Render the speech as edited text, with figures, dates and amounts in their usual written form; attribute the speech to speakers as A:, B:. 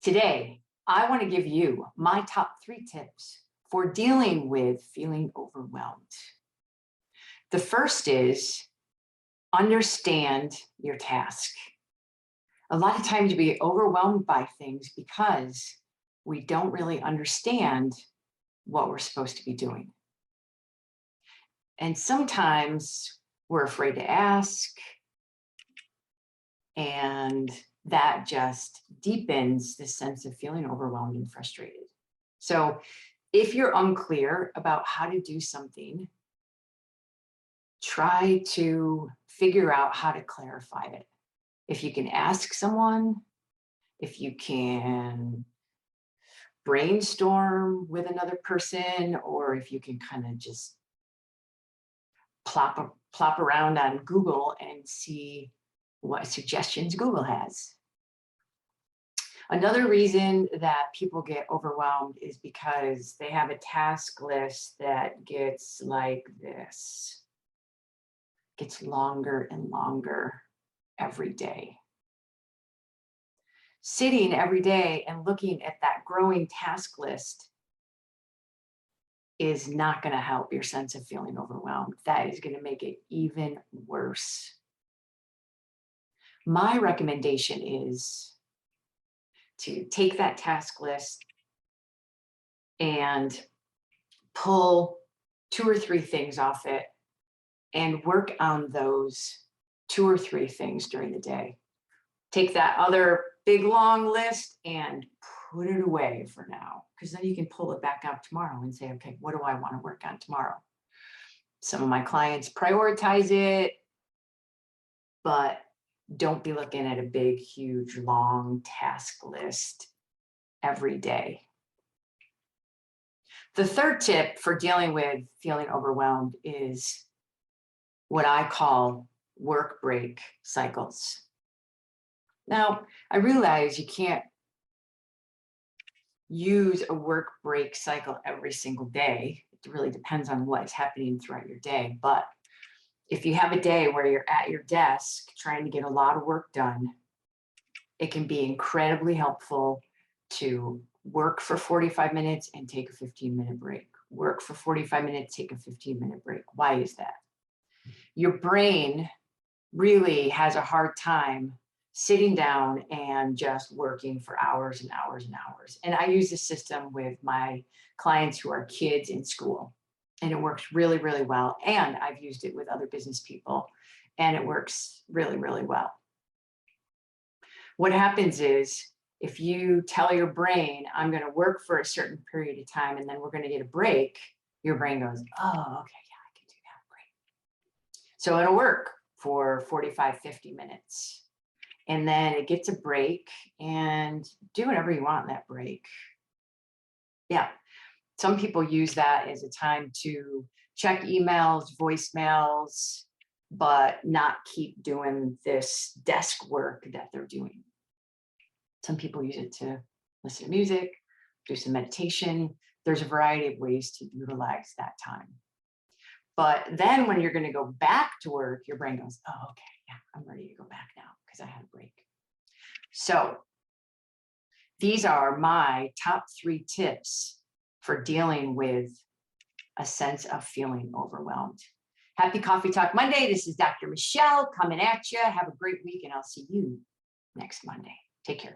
A: Today, I want to give you my top 3 tips for dealing with feeling overwhelmed. The first is understand your task. A lot of times we get overwhelmed by things because we don't really understand what we're supposed to be doing. And sometimes we're afraid to ask, and that just deepens the sense of feeling overwhelmed and frustrated. So if you're unclear about how to do something, try to figure out how to clarify it. If you can ask someone, if you can brainstorm with another person, or if you can kind of just plop around on Google and see what suggestions Google has. Another reason that people get overwhelmed is because they have a task list that gets like this. Gets longer and longer every day. Sitting every day and looking at that growing task list is not going to help your sense of feeling overwhelmed. That is going to make it even worse. My recommendation is to take that task list and pull 2 or 3 things off it and work on those 2 or 3 things during the day. Take that other big long list and put it away for now, because then you can pull it back out tomorrow and say, okay, what do I want to work on tomorrow? Some of my clients prioritize it, but don't be looking at a big, huge, long task list every day. The third tip for dealing with feeling overwhelmed is what I call work break cycles. Now, I realize you can't use a work break cycle every single day. It really depends on what is happening throughout your day. But if you have a day where you're at your desk trying to get a lot of work done, it can be incredibly helpful to work for 45 minutes and take a 15-minute break. Work for 45 minutes, take a 15-minute break. Why is that? Your brain really has a hard time sitting down and just working for hours and hours and hours. And I use this system with my clients who are kids in school, and it works really, really well. And I've used it with other business people, and it works really, really well. What happens is if you tell your brain, I'm going to work for a certain period of time, and then we're going to get a break, your brain goes, oh, okay, yeah, I can do that. Great. So it'll work for 45, 50 minutes. And then it gets a break, and do whatever you want in that break. Yeah. Some people use that as a time to check emails, voicemails, but not keep doing this desk work that they're doing. Some people use it to listen to music, do some meditation. There's a variety of ways to utilize that time. But then when you're going to go back to work, your brain goes, oh, okay, yeah, I'm ready to go back now because I had a break. So these are my top 3 tips for dealing with a sense of feeling overwhelmed. Happy Coffee Talk Monday. This is Dr. Michelle coming at you. Have a great week, and I'll see you next Monday. Take care.